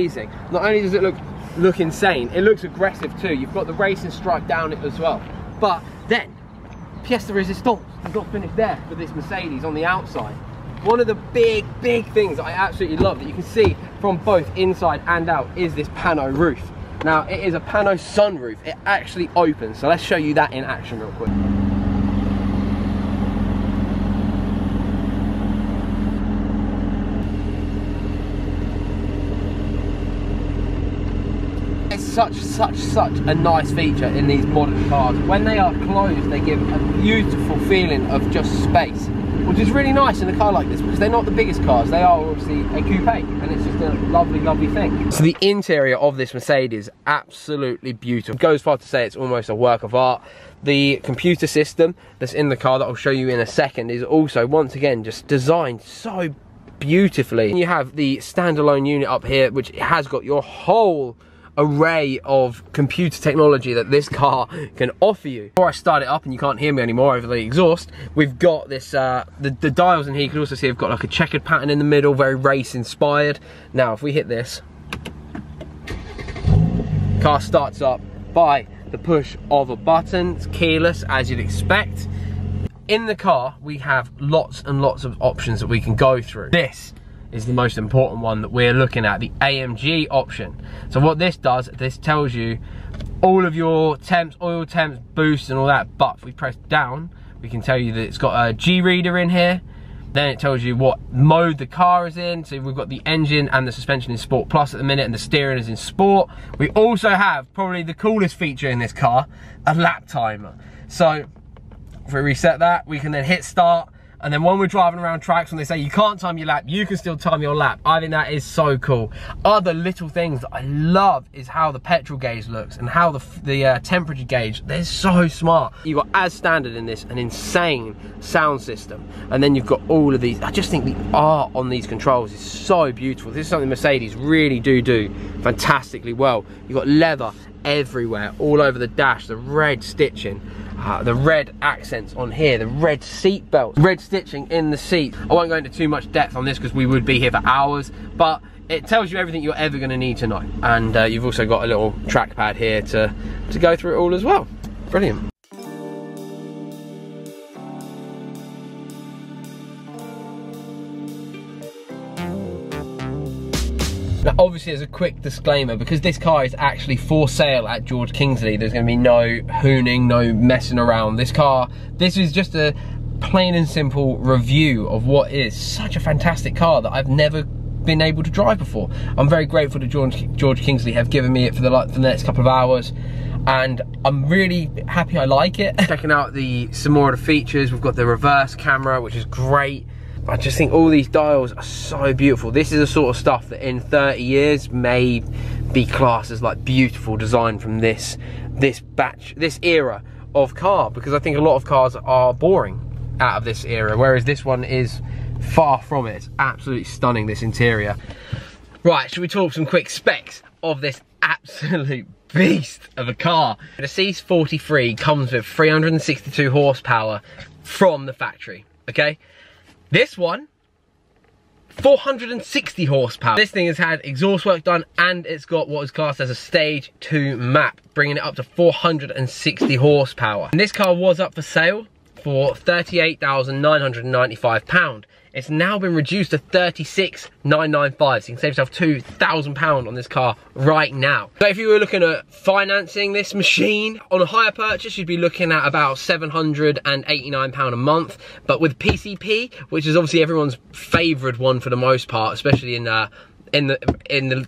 amazing. Not only does it look insane, it looks aggressive too. You've got the racing stripe down it as well. But then, pièce de résistance, we've not finished there with this Mercedes on the outside. One of the big things that I absolutely love that you can see from both inside and out is this pano roof. Now, it is a pano sunroof. It actually opens, so let's show you that in action real quick. Such a nice feature in these modern cars. When they are closed, they give a beautiful feeling of just space, which is really nice in a car like this, because they're not the biggest cars. They are obviously a coupe, and it's just a lovely thing. So the interior of this Mercedes, absolutely beautiful. It goes far to say it's almost a work of art. The computer system that's in the car that I'll show you in a second is also, once again, just designed so beautifully. And you have the standalone unit up here, which has got your whole array of computer technology that this car can offer you. Before I start it up, and you can't hear me anymore over the exhaust, we've got this the dials in here. You can also see I've got like a checkered pattern in the middle, very race inspired. Now if we hit this, car starts up by the push of a button. It's keyless, as you'd expect. In the car we have lots and lots of options that we can go through. This is the most important one that we're looking at, the AMG option. So what this does, this tells you all of your temps, oil temps, boosts and all that, but if we press down, we can tell you that it's got a G reader in here. Then it tells you what mode the car is in. So we've got the engine and the suspension in Sport Plus at the minute, and the steering is in Sport. We also have probably the coolest feature in this car, a lap timer. So if we reset that, we can then hit start. And then when we're driving around tracks, when they say you can't time your lap, you can still time your lap. I think that is so cool. Other little things that I love is how the petrol gauge looks and how the temperature gauge. They're so smart. You've got, as standard in this, an insane sound system. And then you've got all of these. I just think the art on these controls is so beautiful. This is something Mercedes really do fantastically well. You've got leather everywhere, all over the dash, the red stitching. The red accents on here, the red seat belts, red stitching in the seat. I won't go into too much depth on this because we would be here for hours, but it tells you everything you're ever going to need to know. And you've also got a little trackpad here to go through it all as well. Brilliant. Now obviously, as a quick disclaimer, because this car is actually for sale at George Kingsley, there's going to be no hooning, no messing around. This is just a plain and simple review of what is such a fantastic car that I've never been able to drive before. I'm very grateful to George Kingsley have given me it for the next couple of hours, and I'm really happy I like it. Checking out some more of the features, we've got the reverse camera, which is great. I just think all these dials are so beautiful. This is the sort of stuff that in 30 years may be classed as like beautiful design from this era of car, because I think a lot of cars are boring out of this era, whereas this one is far from it. It's absolutely stunning, this interior. Right, should we talk some quick specs of this absolute beast of a car? The C43 comes with 362 horsepower from the factory, okay? This one, 460 horsepower. This thing has had exhaust work done, and it's got what is classed as a stage 2 map, bringing it up to 460 horsepower. And this car was up for sale for £38,995. It's now been reduced to £36,995, so you can save yourself £2,000 on this car right now. So if you were looking at financing this machine on a hire purchase, you'd be looking at about £789 a month. But with PCP, which is obviously everyone's favourite one for the most part, especially in the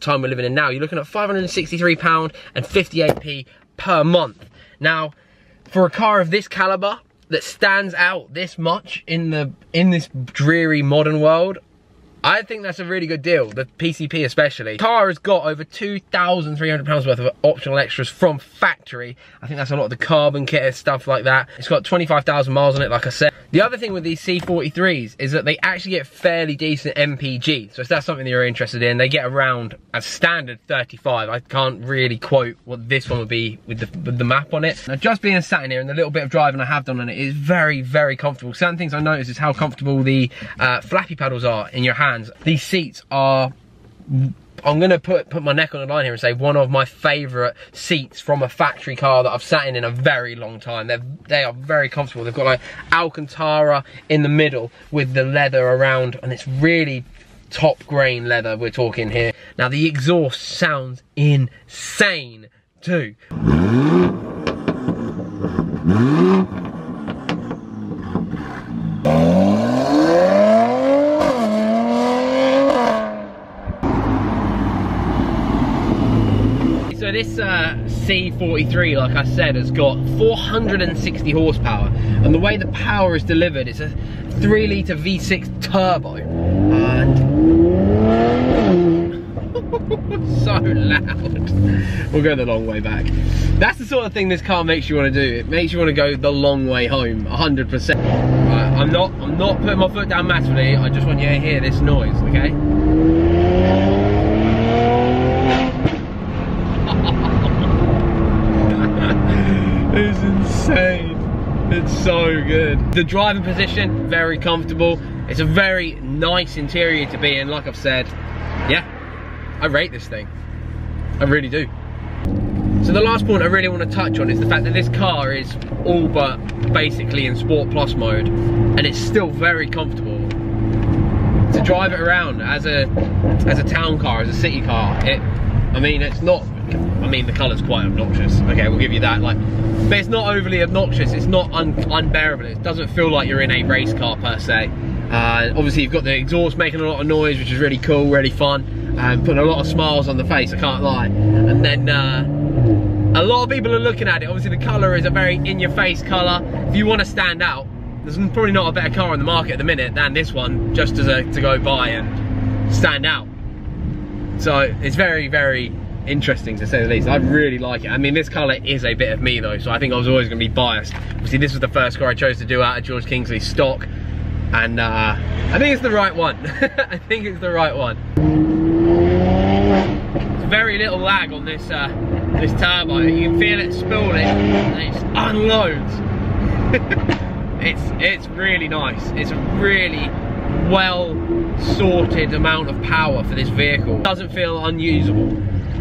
time we're living in now, you're looking at £563 and 58p per month. Now, for a car of this calibre, that stands out this much in this dreary modern world, I think that's a really good deal, the PCP especially. The car has got over £2,300 worth of optional extras from factory. I think that's a lot of the carbon kit and stuff like that. It's got 25,000 miles on it, like I said. The other thing with these C43s is that they actually get fairly decent MPG. So if that's something that you're interested in, they get around a standard 35. I can't really quote what this one would be with the map on it. Now, just being sat in here and the little bit of driving I have done on it is very, very comfortable. Certain things I noticed is how comfortable the flappy pedals are in your hand. These seats are I'm gonna put my neck on the line here and say one of my favourite seats from a factory car that I've sat in a very long time. They are very comfortable. They've got like Alcantara in the middle with the leather around, and it's really top grain leather we're talking here. Now the exhaust sounds insane too. So this C43, like I said, has got 460 horsepower, and the way the power is delivered, it's a 3-litre V6 turbo, and so loud. We'll go the long way back. That's the sort of thing this car makes you want to do. It makes you want to go the long way home, 100%. Right, I'm not putting my foot down massively. I just want you to hear this noise, okay? It's insane. It's so good. The driving position, very comfortable. It's a very nice interior to be in, like I've said. Yeah, I rate this thing. I really do. So the last point I really want to touch on is the fact that this car is all but basically in Sport Plus mode, and it's still very comfortable. To drive it around as a town car, as a city car, I mean, it's not, I mean, the colour's quite obnoxious. Okay, we'll give you that. Like, but it's not overly obnoxious. It's not unbearable. It doesn't feel like you're in a race car per se. Obviously, you've got the exhaust making a lot of noise, which is really cool, really fun, putting a lot of smiles on the face. I can't lie. And then a lot of people are looking at it. Obviously, the colour is a very in-your-face colour. If you want to stand out, there's probably not a better car on the market at the minute than this one, just as to go by and stand out. So it's very, very interesting to say the least. I really like it. I mean, this colour is a bit of me though, so I think I was always going to be biased. Obviously, this was the first car I chose to do out of George Kingsley's stock, and I think it's the right one. I think it's the right one. There's very little lag on this this turbo. You can feel it spooling, and it just unloads. It's really nice. It's a really well sorted amount of power for this vehicle. It doesn't feel unusable,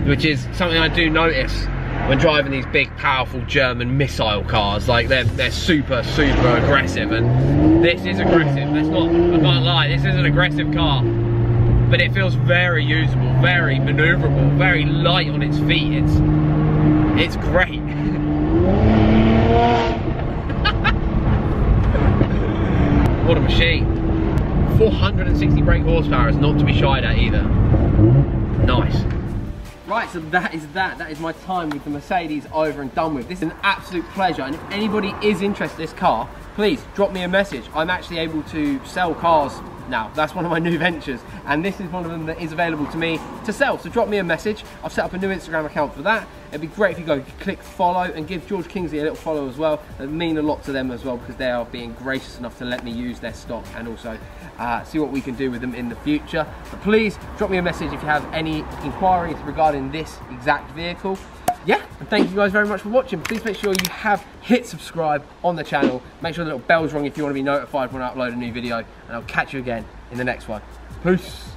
which is something I do notice when driving these big, powerful German missile cars. Like, they're super aggressive, and this is aggressive. Let's not, I can't lie, this is an aggressive car, but it feels very usable, very maneuverable, very light on its feet. It's great. What a machine. 460 brake horsepower is not to be shied at either. Nice. Right, so that is my time with the Mercedes over and done with. This is an absolute pleasure, and if anybody is interested in this car, please drop me a message. I'm actually able to sell cars now. That's one of my new ventures, and this is one of them that is available to me to sell. So drop me a message. I've set up a new Instagram account for that. It'd be great if you go click follow and give George Kingsley a little follow as well. It would mean a lot to them as well, because they are being gracious enough to let me use their stock, and also see what we can do with them in the future. But please drop me a message if you have any inquiries regarding this exact vehicle. Yeah, and thank you guys very much for watching. Please make sure you have hit subscribe on the channel. Make sure the little bell's rung if you want to be notified when I upload a new video, and I'll catch you again in the next one. Peace.